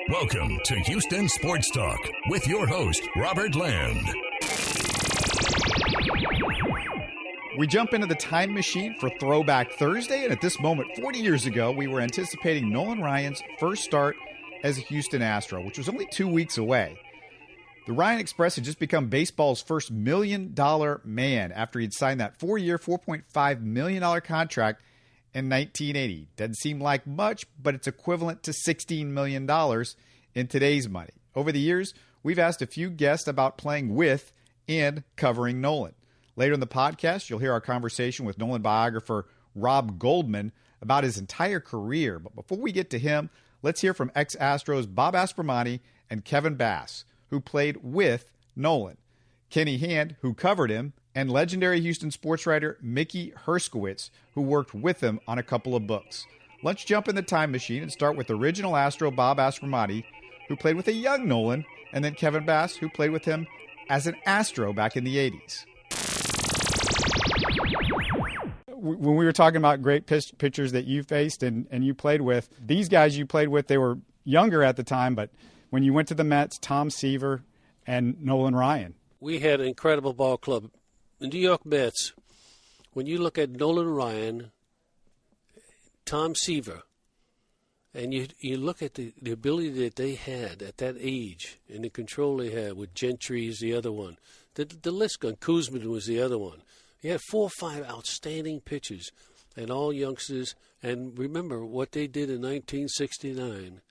Welcome to Houston Sports Talk with your host, Robert Land. We jump into the time machine for Throwback Thursday, and at this moment, 40 years ago, we were anticipating Nolan Ryan's first start as a Houston Astro, which was only 2 weeks away. The Ryan Express had just become baseball's first $1 million man after he'd signed that 4-year, $4.5 million contract in 1980. Doesn't seem like much, but it's equivalent to $16 million in today's money. Over the years, we've asked a few guests about playing with and covering Nolan. Later in the podcast, you'll hear our conversation with Nolan biographer Rob Goldman about his entire career. But before we get to him, let's hear from ex-Astros Bob Aspromonte and Kevin Bass, who played with Nolan, Kenny Hand, who covered him, and legendary Houston sports writer Mickey Herskowitz, who worked with him on a couple of books. Let's jump in the time machine and start with original Astro Bob Aspromonte, who played with a young Nolan, and then Kevin Bass, who played with him as an Astro back in the 80s. When we were talking about great pitchers that you faced and you played with, these guys you played with, they were younger at the time, but when you went to the Mets, Tom Seaver and Nolan Ryan. We had an incredible ball club. The New York Mets, when you look at Nolan Ryan, Tom Seaver, and you look at the ability that they had at that age and the control they had with Gentry's the other one. The list gone. Kuzman was the other one. You had 4 or 5 outstanding pitchers and all youngsters. And remember what they did in 1969.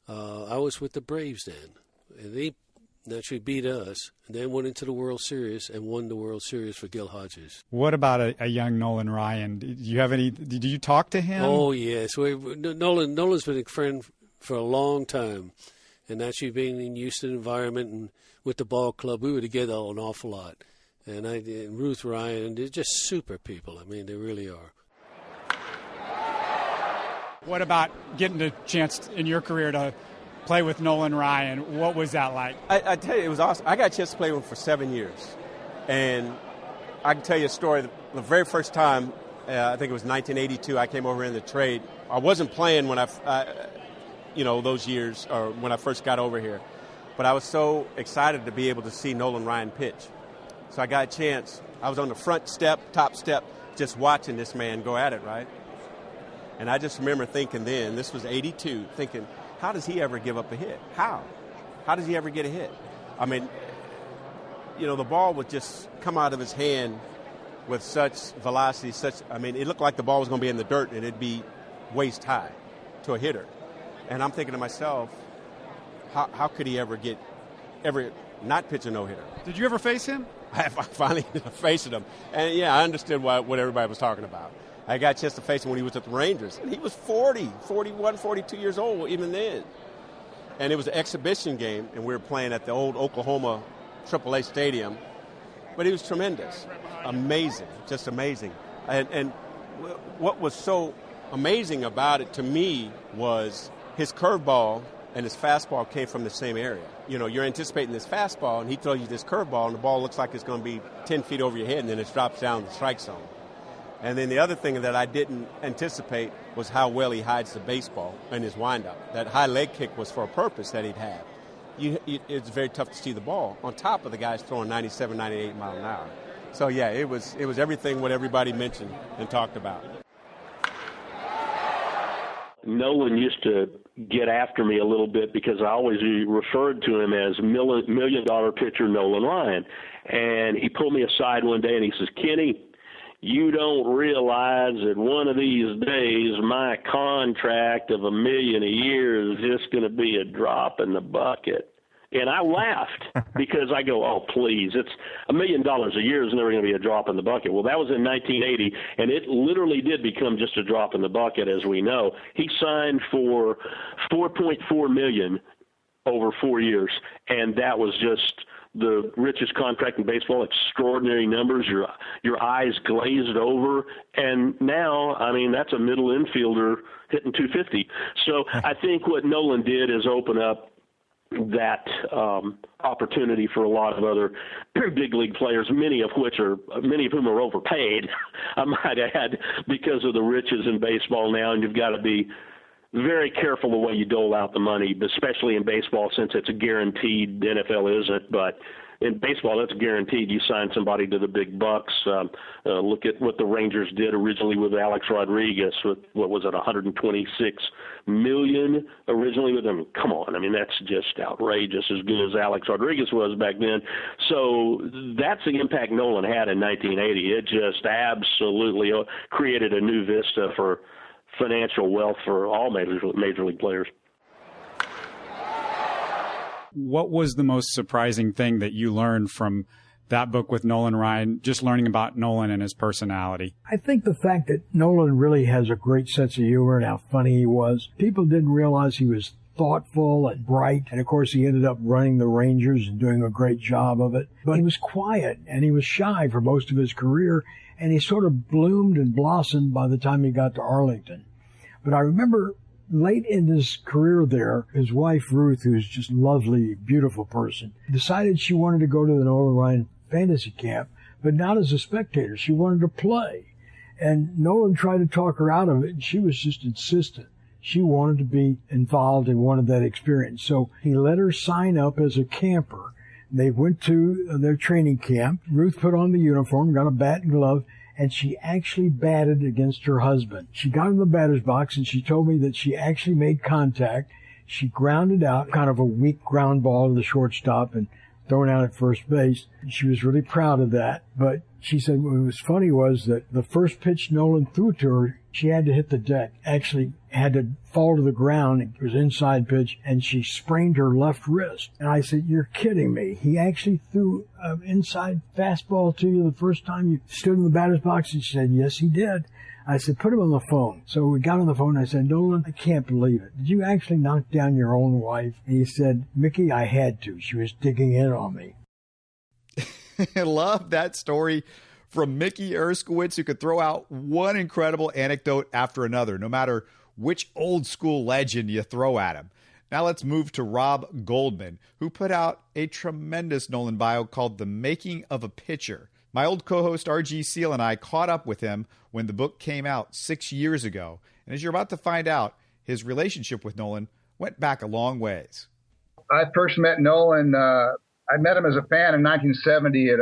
I was with the Braves then, and they naturally beat us, and then went into the World Series and won the World Series for Gil Hodges. What about a young Nolan Ryan? Did you talk to him? Oh, yes. Nolan's been a friend for a long time, and actually being in Houston environment and with the ball club, we were together an awful lot. And Ruth Ryan, they're just super people. I mean, they really are. What about getting the chance in your career to play with Nolan Ryan? What was that like? I tell you, it was awesome. I got a chance to play with him for 7 years. And I can tell you a story. The very first time, I think it was 1982, I came over in the trade. I wasn't playing when those years, or when I first got over here. But I was so excited to be able to see Nolan Ryan pitch. So I got a chance. I was on the top step, just watching this man go at it, right? And I just remember thinking then, this was 82, thinking, how does he ever give up a hit? How? How does he ever get a hit? I mean, the ball would just come out of his hand with such velocity, it looked like the ball was going to be in the dirt and it'd be waist high to a hitter. And I'm thinking to myself, how could he ever not pitch a no-hitter? Did you ever face him? I finally faced him. And, I understood what everybody was talking about. I got a chance to face him when he was at the Rangers. And he was 41, 42 years old even then. And it was an exhibition game, and we were playing at the old Oklahoma AAA stadium. But he was tremendous. Amazing, just amazing. And what was so amazing about it to me was his curveball and his fastball came from the same area. You're anticipating this fastball, and he throws you this curveball, and the ball looks like it's going to be 10 feet over your head, and then it drops down the strike zone. And then the other thing that I didn't anticipate was how well he hides the baseball in his windup. That high leg kick was for a purpose that he'd have. It's very tough to see the ball on top of the guys throwing 97, 98 mile an hour. So, it was everything what everybody mentioned and talked about. Nolan used to get after me a little bit because I always referred to him as $1 million pitcher Nolan Ryan. And he pulled me aside one day and he says, Kenny, you don't realize that one of these days my contract of $1 million a year is just going to be a drop in the bucket. And I laughed because I go, oh, please, it's $1 million a year is never going to be a drop in the bucket. Well, that was in 1980, and it literally did become just a drop in the bucket, as we know. He signed for $4.4 million over 4 years, and that was just the richest contract in baseball. Extraordinary numbers. Your eyes glazed over, and now, that's a middle infielder hitting 250. So I think what Nolan did is open up that opportunity for a lot of other big league players, many of whom are overpaid, I might add, because of the riches in baseball now, and you've got to be very careful the way you dole out the money, especially in baseball since it's a guaranteed. The NFL isn't, but in baseball, it's guaranteed. You sign somebody to the big bucks. Look at what the Rangers did originally with Alex Rodriguez. With what was it, $126 million originally with him? Come on, I mean that's just outrageous. As good as Alex Rodriguez was back then. So that's the impact Nolan had in 1980. It just absolutely created a new vista for financial wealth for all major league players. What was the most surprising thing that you learned from that book with Nolan Ryan, just learning about Nolan and his personality? I think the fact that Nolan really has a great sense of humor and how funny he was. People didn't realize he was thoughtful and bright. And, of course, he ended up running the Rangers and doing a great job of it. But he was quiet and he was shy for most of his career. And he sort of bloomed and blossomed by the time he got to Arlington. But I remember late in his career there, his wife, Ruth, who's just a lovely, beautiful person, decided she wanted to go to the Nolan Ryan fantasy camp, but not as a spectator. She wanted to play. And Nolan tried to talk her out of it, and she was just insistent. She wanted to be involved and wanted that experience. So he let her sign up as a camper. They went to their training camp. Ruth put on the uniform, got a bat and glove, and she actually batted against her husband. She got in the batter's box, and she told me that she actually made contact. She grounded out kind of a weak ground ball to the shortstop and thrown out at first base. She was really proud of that. But she said what was funny was that the first pitch Nolan threw to her, she had to hit the deck, actually had to fall to the ground. It was inside pitch, and she sprained her left wrist. And I said, "You're kidding me. He actually threw an inside fastball to you the first time you stood in the batter's box?" And she said, "Yes, he did." I said, "Put him on the phone." So we got on the phone, and I said, "Nolan, I can't believe it. Did you actually knock down your own wife?" And he said, "Mickey, I had to. She was digging in on me." I love that story from Mickey Herskowitz, who could throw out one incredible anecdote after another, no matter which old school legend you throw at him. Now let's move to Rob Goldman, who put out a tremendous Nolan bio called The Making of a Pitcher. My old co-host R.G. Seal and I caught up with him when the book came out 6 years ago. And as you're about to find out, his relationship with Nolan went back a long ways. I first met Nolan, I met him as a fan in 1970 at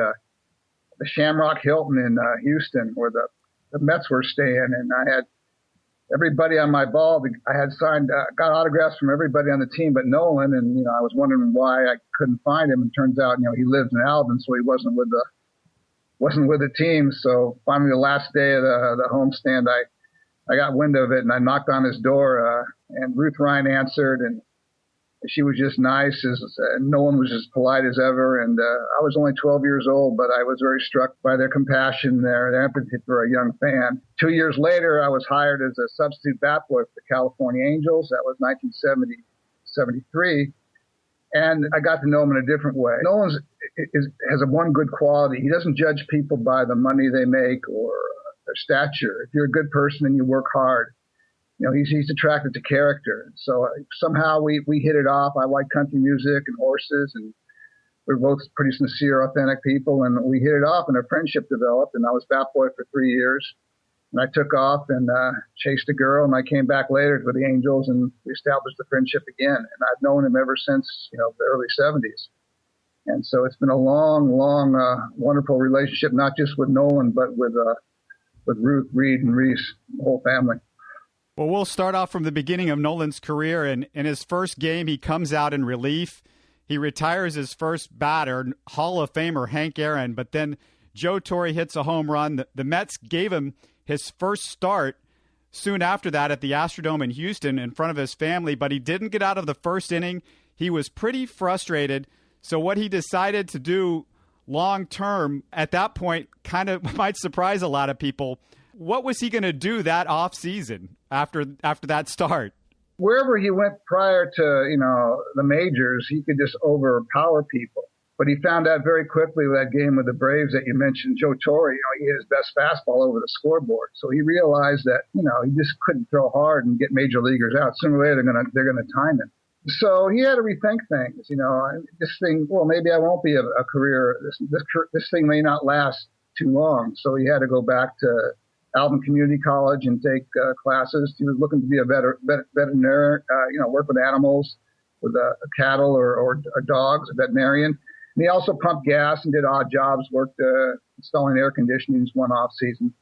the Shamrock Hilton in Houston, where the Mets were staying. And I had everybody on my ball. I had signed, got autographs from everybody on the team but Nolan. And, I was wondering why I couldn't find him. And it turns out, he lived in Alvin, so he wasn't with the team. So finally, the last day of the homestand, I got wind of it and I knocked on his door, and Ruth Ryan answered, and she was just nice, and Nolan was as polite as ever. And I was only 12 years old, but I was very struck by their compassion, their empathy for a young fan. 2 years later, I was hired as a substitute bat boy for the California Angels. That was 1973. And I got to know him in a different way. Nolan has one good quality. He doesn't judge people by the money they make or their stature. If you're a good person and you work hard, he's attracted to character. So somehow we hit it off. I like country music and horses, and we're both pretty sincere, authentic people. And we hit it off, and a friendship developed. And I was bat boy for 3 years. And I took off and chased a girl, and I came back later with the Angels, and we established the friendship again. And I've known him ever since, the early 70s. And so it's been a long, wonderful relationship, not just with Nolan, but with Ruth, Reed, and Reese, the whole family. Well, we'll start off from the beginning of Nolan's career. And in his first game, he comes out in relief. He retires his first batter, Hall of Famer Hank Aaron, but then Joe Torre hits a home run. The Mets gave him his first start soon after that at the Astrodome in Houston in front of his family, but he didn't get out of the first inning. He was pretty frustrated. So what he decided to do long term at that point kind of might surprise a lot of people. What was he going to do that off season after that start? Wherever he went prior to, the majors, he could just overpower people. But he found out very quickly with that game with the Braves that you mentioned, Joe Torre, he hit his best fastball over the scoreboard. So he realized that, he just couldn't throw hard and get major leaguers out. Sooner or later, they're going to time him. So he had to rethink things, this thing, well, maybe I won't be a career. This thing may not last too long. So he had to go back to Alvin Community College and take classes. He was looking to be a veterinarian, work with animals, with cattle or dogs, a veterinarian. And he also pumped gas and did odd jobs, worked installing air conditioning one off season.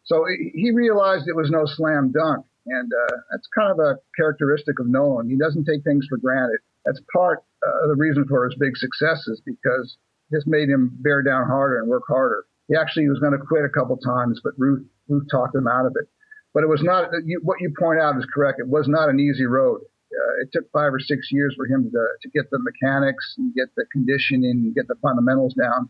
So he realized it was no slam dunk. And that's kind of a characteristic of Nolan. He doesn't take things for granted. That's part of the reason for his big successes, because this made him bear down harder and work harder. He actually was going to quit a couple times, but Ruth talked him out of it. But it was not, what you point out is correct. It was not an easy road. It took 5 or 6 years for him to get the mechanics and get the conditioning and get the fundamentals down,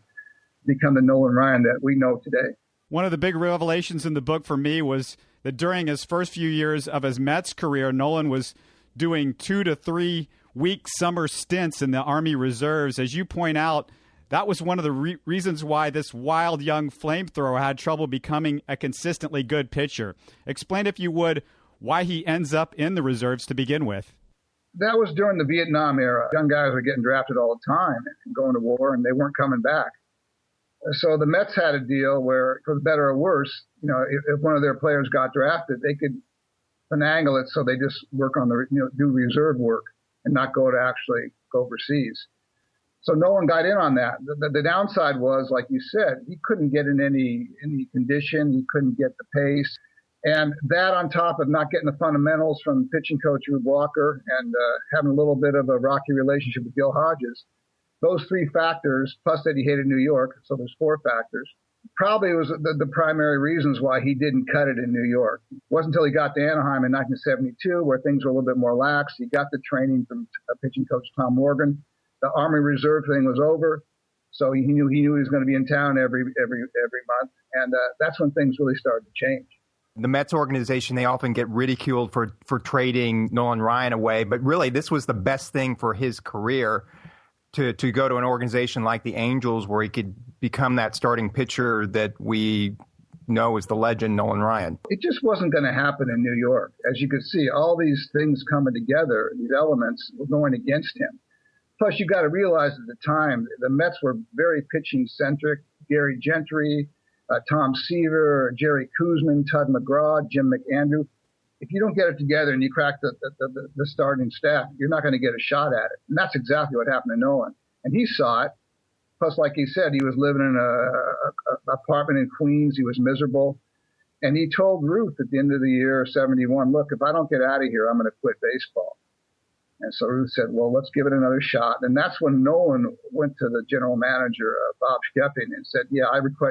become the Nolan Ryan that we know today. One of the big revelations in the book for me was that during his first few years of his Mets career, Nolan was doing 2 to 3 week summer stints in the Army Reserves. As you point out, that was one of the reasons why this wild young flamethrower had trouble becoming a consistently good pitcher. Explain, if you would, why he ends up in the reserves to begin with. That was during the Vietnam era. Young guys were getting drafted all the time and going to war, and they weren't coming back. So the Mets had a deal where, for better or worse, if one of their players got drafted, they could finagle it so they just work on do reserve work and not go overseas. So Nolan got in on that. The downside was, like you said, he couldn't get in any condition. He couldn't get the pace. And that, on top of not getting the fundamentals from pitching coach Rube Walker and having a little bit of a rocky relationship with Gil Hodges, those 3 factors, plus that he hated New York, so there's 4 factors, probably was the primary reasons why he didn't cut it in New York. It wasn't until he got to Anaheim in 1972 where things were a little bit more lax. He got the training from pitching coach Tom Morgan. The Army Reserve thing was over, so he knew he was going to be in town every month, and that's when things really started to change. The Mets organization, they often get ridiculed for trading Nolan Ryan away, but really this was the best thing for his career, to go to an organization like the Angels where he could become that starting pitcher that we know is the legend Nolan Ryan. It just wasn't going to happen in New York. As you could see, all these things coming together, these elements were going against him. Plus, you got to realize at the time, the Mets were very pitching-centric. Gary Gentry, Tom Seaver, Jerry Koosman, Tud McGraw, Jim McAndrew. If you don't get it together and you crack the starting staff, you're not going to get a shot at it. And that's exactly what happened to Nolan. And he saw it. Plus, like he said, he was living in an apartment in Queens. He was miserable. And he told Ruth at the end of the year, 71, look, if I don't get out of here, I'm going to quit baseball. And so Ruth said, well, let's give it another shot. And that's when Nolan went to the general manager, Bob Schkepping, and said, yeah,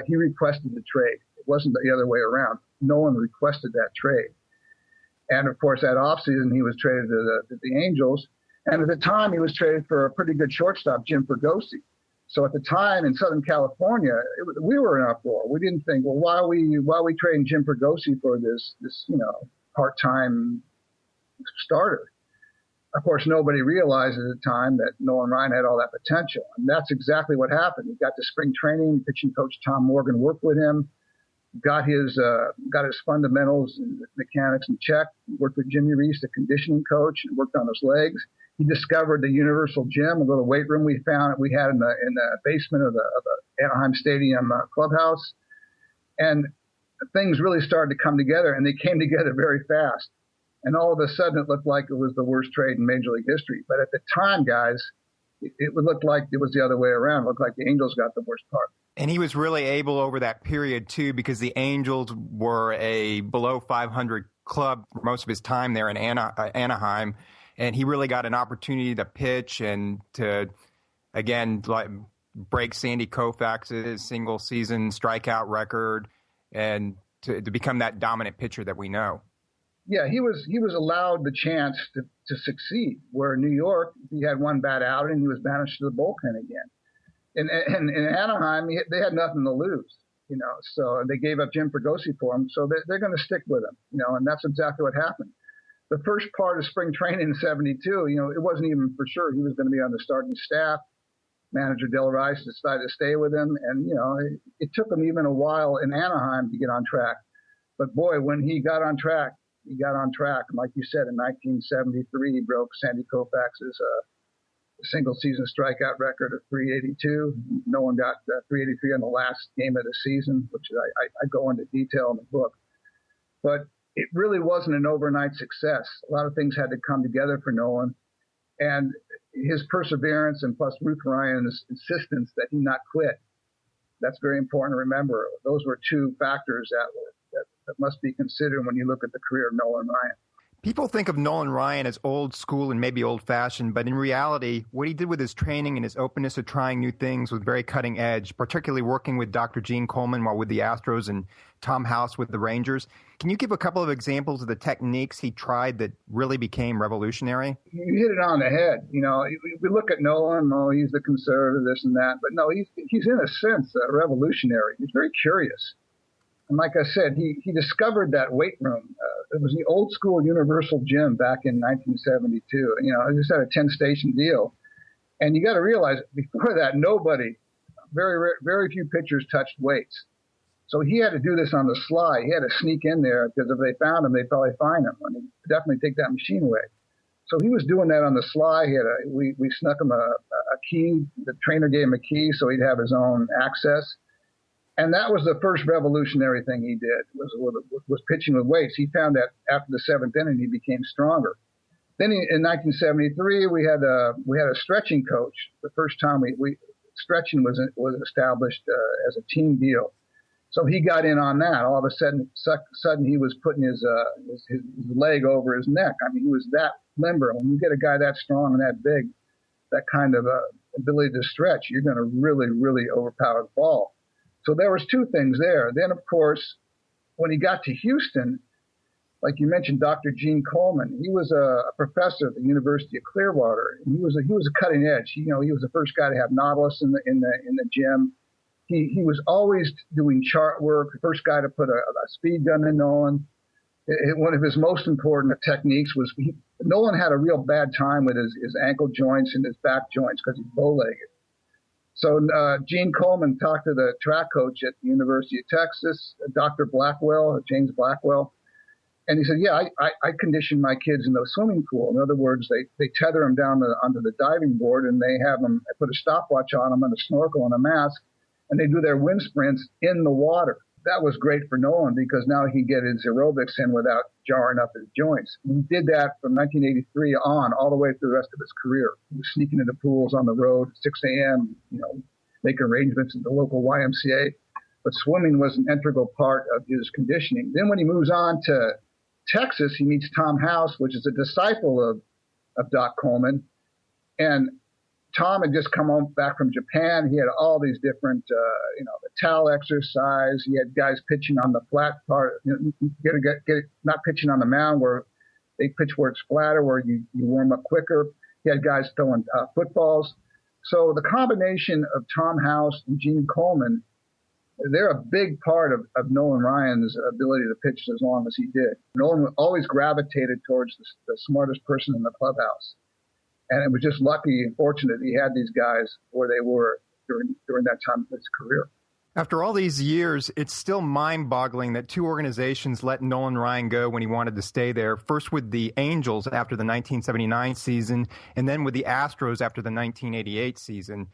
he requested the trade. It wasn't the other way around. Nolan requested that trade. And, of course, that offseason, he was traded to the Angels. And at the time, he was traded for a pretty good shortstop, Jim Fregosi. So at the time in Southern California, we were in uproar. We didn't think, well, why are we trading Jim Fregosi for this part-time starter? Of course, nobody realized at the time that Nolan Ryan had all that potential. And that's exactly what happened. He got to spring training. Pitching coach Tom Morgan worked with him, got his fundamentals and mechanics in check. He worked with Jimmy Reese, the conditioning coach, and worked on his legs. He discovered the Universal Gym, a little weight room we had in the basement of the Anaheim Stadium clubhouse. And things really started to come together, and they came together very fast. And all of a sudden, it looked like it was the worst trade in Major League history. But at the time, guys, it would look like it was the other way around. It looked like the Angels got the worst part. And he was really able over that period, too, because the Angels were a below 500 club for most of his time there in Anaheim. And he really got an opportunity to pitch and to, again, break Sandy Koufax's single-season strikeout record and to become that dominant pitcher that we know. Yeah, he was allowed the chance to succeed. Where in New York, he had one bad outing and he was banished to the bullpen again. And in Anaheim, they had nothing to lose, So they gave up Jim Fregosi for him, so they're going to stick with him, And that's exactly what happened. The first part of spring training in '72, it wasn't even for sure he was going to be on the starting staff. Manager Del Rice decided to stay with him, and it took him even a while in Anaheim to get on track. But boy, when he got on track. And like you said, in 1973, he broke Sandy Koufax's single-season strikeout record of 382. No one got 383 on the last game of the season, which I go into detail in the book. But it really wasn't an overnight success. A lot of things had to come together for Nolan. And his perseverance and plus Ruth Ryan's insistence that he not quit. That's very important to remember. Those were two factors that must be considered when you look at the career of Nolan Ryan. People think of Nolan Ryan as old school and maybe old fashioned, but in reality, what he did with his training and his openness to trying new things was very cutting edge, particularly working with Dr. Gene Coleman while with the Astros and Tom House with the Rangers. Can you give a couple of examples of the techniques he tried that really became revolutionary? You hit it on the head. You know, we look at Nolan, he's the conservative, this and that, but no, he's in a sense a revolutionary. He's very curious. And like I said, he discovered that weight room. It was the old school Universal Gym back in 1972. You know, it just had a 10-station deal. And you got to realize before that, very few pitchers touched weights. So he had to do this on the sly. He had to sneak in there because if they found him, they'd probably find him. I mean, definitely take that machine away. So he was doing that on the sly. We snuck him a key. The trainer gave him a key so he'd have his own access. And that was the first revolutionary thing he did was pitching with weights. He found that after the seventh inning, he became stronger. Then in 1973, we had a stretching coach. The first time stretching was established as a team deal. So he got in on that. All of a sudden he was putting his leg over his neck. I mean, he was that limber. When you get a guy that strong and that big, that kind of ability to stretch, you're going to really, really overpower the ball. So there was two things there. Then, of course, when he got to Houston, like you mentioned, Dr. Gene Coleman, he was a professor at the University of Clearwater. He was a cutting edge. He was the first guy to have Nautilus in the gym. He was always doing chart work. The first guy to put a speed gun in Nolan. One of his most important techniques was Nolan had a real bad time with his ankle joints and his back joints because he's bow-legged. So Gene Coleman talked to the track coach at the University of Texas, Dr. Blackwell, James Blackwell, and he said, yeah, I condition my kids in the swimming pool. In other words, they tether them down onto the diving board and they have them put a stopwatch on them and a snorkel and a mask, and they do their wind sprints in the water. That was great for Nolan because now he could get his aerobics in without jarring up his joints. He did that from 1983 on all the way through the rest of his career. He was sneaking into pools on the road at 6 a.m., making arrangements at the local YMCA. But swimming was an integral part of his conditioning. Then when he moves on to Texas, he meets Tom House, which is a disciple of Doc Coleman. And Tom had just come back from Japan. He had all these different, the towel exercise. He had guys pitching on the flat part, not pitching on the mound where they pitch where it's flatter, where you warm up quicker. He had guys throwing footballs. So the combination of Tom House and Gene Coleman, they're a big part of Nolan Ryan's ability to pitch as long as he did. Nolan always gravitated towards the smartest person in the clubhouse. And it was just lucky and fortunate he had these guys where they were during that time of his career. After all these years, it's still mind-boggling that two organizations let Nolan Ryan go when he wanted to stay there, first with the Angels after the 1979 season, and then with the Astros after the 1988 season.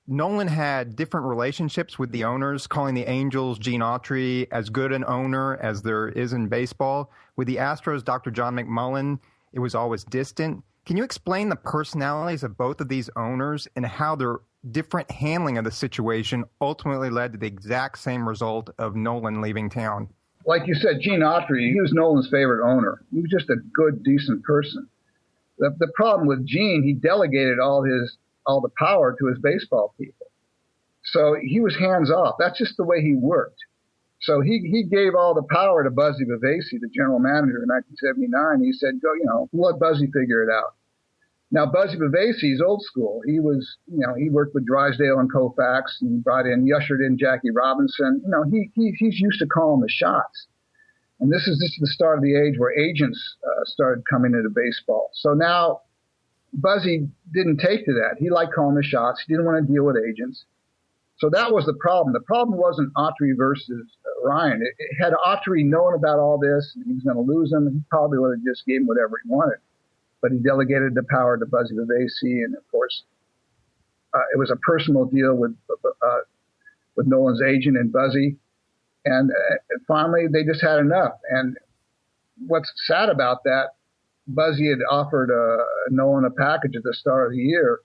Nolan had different relationships with the owners, calling the Angels, Gene Autry, as good an owner as there is in baseball. With the Astros, Dr. John McMullen, it was always distant. Can you explain the personalities of both of these owners and how their different handling of the situation ultimately led to the exact same result of Nolan leaving town? Like you said, Gene Autry, he was Nolan's favorite owner. He was just a good, decent person. The problem with Gene, he delegated all the power to his baseball people. So he was hands off. That's just the way he worked. So he gave all the power to Buzzy Bavasi, the general manager in 1979. He said, go, let Buzzy figure it out. Now, Buzzy Bavasi is old school. He was, he worked with Drysdale and Koufax and he ushered in Jackie Robinson. He's used to calling the shots. And this is the start of the age where agents started coming into baseball. So now Buzzy didn't take to that. He liked calling the shots. He didn't want to deal with agents. So that was the problem. The problem wasn't Autry versus Ryan. Had Autry known about all this and he was going to lose him, he probably would have just gave him whatever he wanted. But he delegated the power to Buzzy Bavasi, and of course, it was a personal deal with Nolan's agent and Buzzy. And finally, they just had enough. And what's sad about that, Buzzy had offered Nolan a package at the start of the year.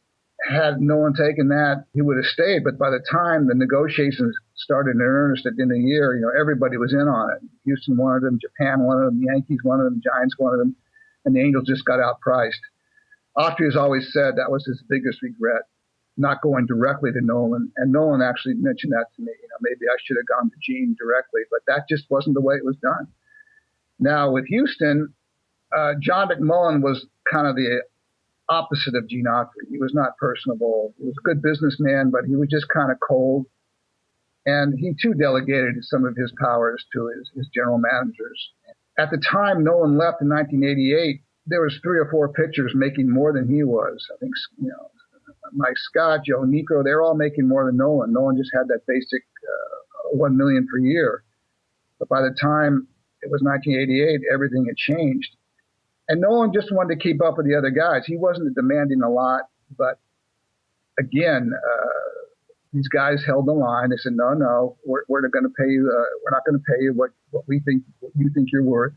Had Nolan taken that, he would have stayed. But by the time the negotiations started in earnest at the end of the year, everybody was in on it. Houston wanted him, Japan wanted him, the Yankees wanted him, Giants wanted him, and the Angels just got outpriced. Austria has always said that was his biggest regret, not going directly to Nolan. And Nolan actually mentioned that to me. Maybe I should have gone to Gene directly, but that just wasn't the way it was done. Now with Houston, John McMullen was kind of the opposite of Gene Autry. He was not personable. He was a good businessman, but he was just kind of cold. And he too delegated some of his powers to his general managers. At the time Nolan left in 1988, there was 3 or 4 pitchers making more than he was. I think, Mike Scott, Joe Niekro, they're all making more than Nolan. Nolan just had that basic $1 million per year. But by the time it was 1988, everything had changed. And Nolan just wanted to keep up with the other guys. He wasn't demanding a lot, but again, these guys held the line. They said, no, we're going to pay you. We're not going to pay you what you think you're worth.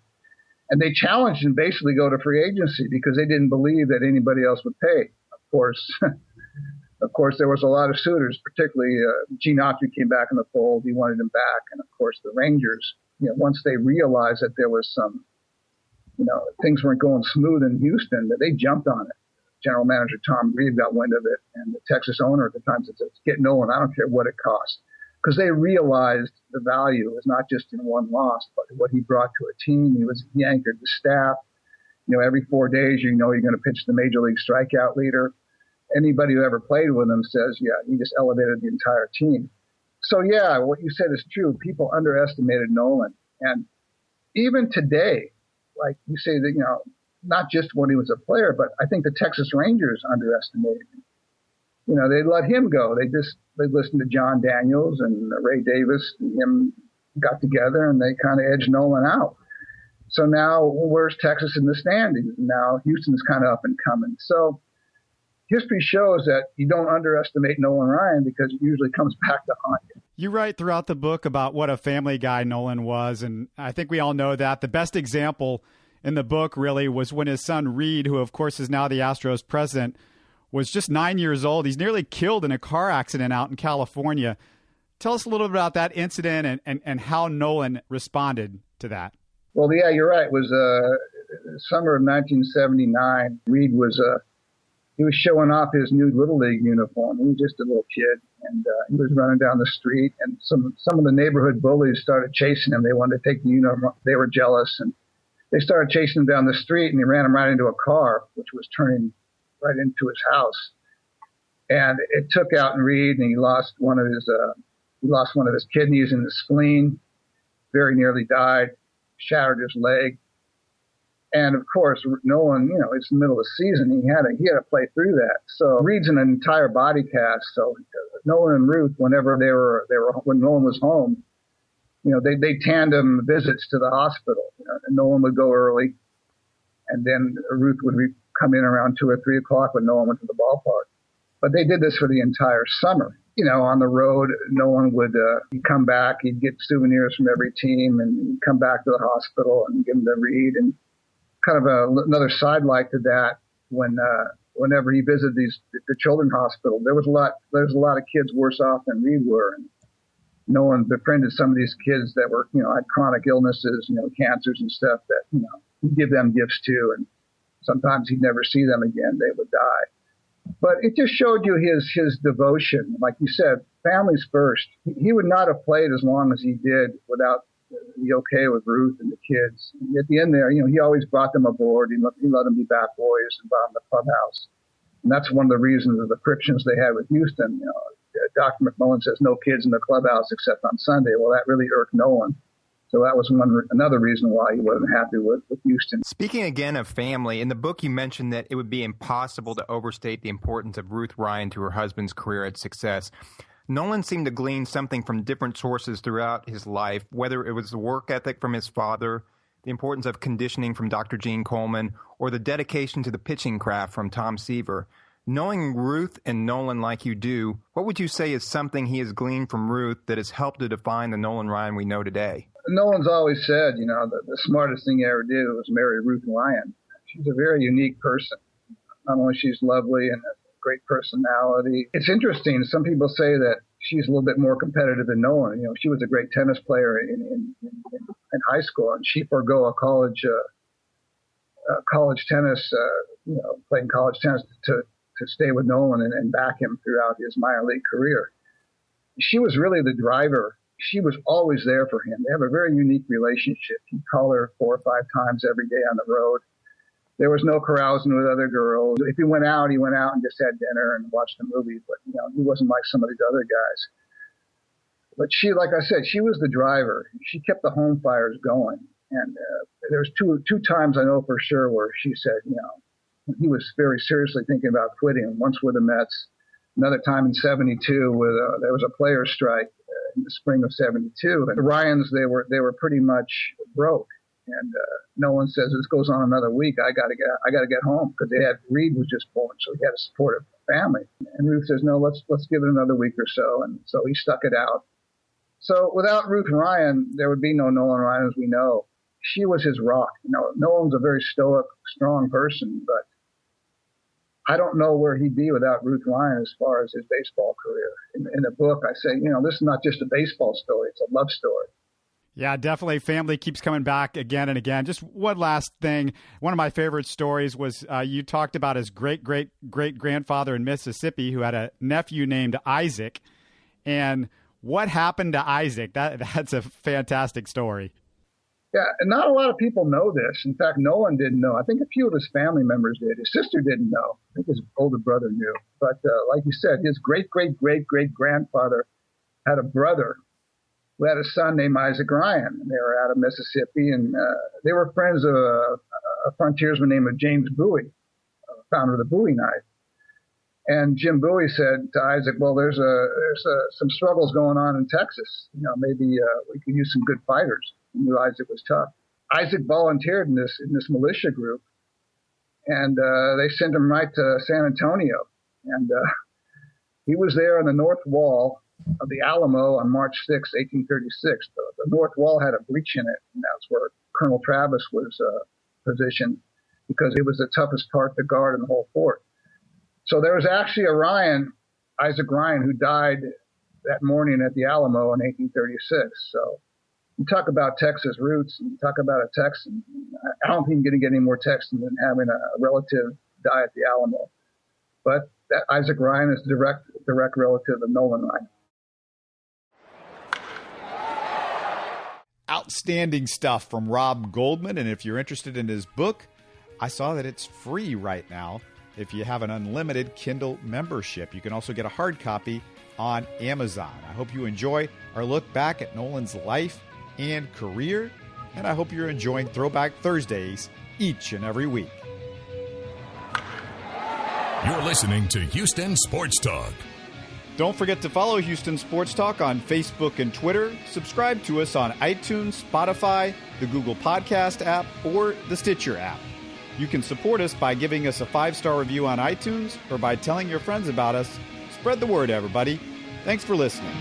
And they challenged him basically go to free agency because they didn't believe that anybody else would pay. Of course, there was a lot of suitors, particularly Gene Autry came back in the fold. He wanted him back. And of course, the Rangers, once they realized that there was some, things weren't going smooth in Houston, that they jumped on it. General manager Tom Reed got wind of it, and the Texas owner at the time said, get Nolan, I don't care what it costs. Because they realized the value was not just in one loss, but what he brought to a team. He anchored the staff. Every 4 days, you're going to pitch the major league strikeout leader. Anybody who ever played with him says, he just elevated the entire team. So, what you said is true. People underestimated Nolan. And even today, like you say that, not just when he was a player, but I think the Texas Rangers underestimated him. They let him go. They listened to John Daniels and Ray Davis and him got together and they kind of edged Nolan out. So now where's Texas in the standings? Now Houston's kind of up and coming. So history shows that you don't underestimate Nolan Ryan because it usually comes back to haunt you. You write throughout the book about what a family guy Nolan was, and I think we all know that. The best example in the book really was when his son Reed, who of course is now the Astros president, was just 9 years old. He's nearly killed in a car accident out in California. Tell us a little bit about that incident and how Nolan responded to that. Well, you're right. It was summer of 1979. Reed was he was showing off his new Little League uniform. He was just a little kid, and he was running down the street, and some of the neighborhood bullies started chasing him. They wanted to take the uniform. They were jealous, and they started chasing him down the street, and he ran him right into a car, which was turning right into his house. And it took out Reed, and he lost one of his kidneys and his spleen, very nearly died, shattered his leg. And of course, Nolan, it's the middle of the season. He had to play through that. So Reed's in an entire body cast. So Nolan and Ruth, whenever when Nolan was home, they tandem visits to the hospital. And Nolan would go early, and then Ruth would come in around 2 or 3 o'clock when Nolan went to the ballpark. But they did this for the entire summer. On the road, Nolan would he'd come back. He'd get souvenirs from every team, and he'd come back to the hospital and give them to Reed. And kind of another sidelight to that, whenever he visited the children's hospital, there was a lot of kids worse off than Reed were. And Nolan befriended some of these kids that were, had chronic illnesses, cancers and stuff that, he'd give them gifts too. And sometimes he'd never see them again. They would die. But it just showed you his devotion. Like you said, families first. He would not have played as long as he did without the okay with Ruth and the kids. And at the end there, he always brought them aboard. He let them be bat boys and brought them to the clubhouse. And that's one of the reasons of the frictions they had with Houston. Dr. McMullen says no kids in the clubhouse except on Sunday. Well, that really irked Nolan. So that was another reason why he wasn't happy with Houston. Speaking again of family, in the book you mentioned that it would be impossible to overstate the importance of Ruth Ryan to her husband's career and success. Nolan seemed to glean something from different sources throughout his life, whether it was the work ethic from his father, the importance of conditioning from Dr. Gene Coleman, or the dedication to the pitching craft from Tom Seaver. Knowing Ruth and Nolan like you do, what would you say is something he has gleaned from Ruth that has helped to define the Nolan Ryan we know today? Nolan's always said, the smartest thing he ever did was marry Ruth Ryan. She's a very unique person. Not only she's lovely and has a great personality. It's interesting. Some people say that she's a little bit more competitive than Nolan. She was a great tennis player in high school, and she forego a college tennis, playing college tennis to stay with Nolan and back him throughout his minor league career. She was really the driver. She was always there for him. They have a very unique relationship. He'd call her 4 or 5 times every day on the road. There was no carousing with other girls. If he went out and just had dinner and watched a movie. But, he wasn't like some of these other guys. But she, like I said, she was the driver. She kept the home fires going. And there was two times I know for sure where she said, he was very seriously thinking about quitting. Once with the Mets, another time in '72 there was a players' strike in the spring of '72. And the Ryans, they were pretty much broke. And Nolan says, this goes on another week. I got to get home, because Reed was just born, so he had to support a family. And Ruth says, no, let's give it another week or so. And so he stuck it out. So without Ruth Ryan, there would be no Nolan Ryan as we know. She was his rock. Nolan's a very stoic, strong person, but I don't know where he'd be without Ruth Ryan as far as his baseball career. In the book, I say, this is not just a baseball story. It's a love story. Yeah, definitely. Family keeps coming back again and again. Just one last thing. One of my favorite stories was you talked about his great-great-great-grandfather in Mississippi who had a nephew named Isaac. And what happened to Isaac? That's a fantastic story. Yeah, and not a lot of people know this. In fact, Nolan didn't know. I think a few of his family members did. His sister didn't know. I think his older brother knew. But like you said, his great-great-great-great-grandfather had a brother who had a son named Isaac Ryan. They were out of Mississippi, and they were friends of a frontiersman named James Bowie, founder of the Bowie knife. And Jim Bowie said to Isaac, well, there's some struggles going on in Texas. Maybe we could use some good fighters. He knew Isaac was tough. Isaac volunteered in this militia group, and they sent him right to San Antonio. And he was there on the north wall of the Alamo on March 6, 1836. The north wall had a breach in it, and that's where Colonel Travis was positioned, because it was the toughest part to guard in the whole fort. So there was actually Isaac Ryan, who died that morning at the Alamo in 1836. So you talk about Texas roots, and you talk about a Texan. I don't think you're going to get any more Texan than having a relative die at the Alamo. But that Isaac Ryan is direct relative of Nolan Ryan. Outstanding stuff from Rob Goldman. And if you're interested in his book, I saw that it's free right now. If you have an unlimited Kindle membership, you can also get a hard copy on Amazon. I hope you enjoy our look back at Nolan's life and career, and I hope you're enjoying Throwback Thursdays each and every week. You're listening to Houston Sports Talk. Don't forget to follow Houston Sports Talk on Facebook and Twitter. Subscribe to us on iTunes, Spotify, the Google Podcast app, or the Stitcher app. You can support us by giving us a 5-star review on iTunes or by telling your friends about us. Spread the word, everybody. Thanks for listening.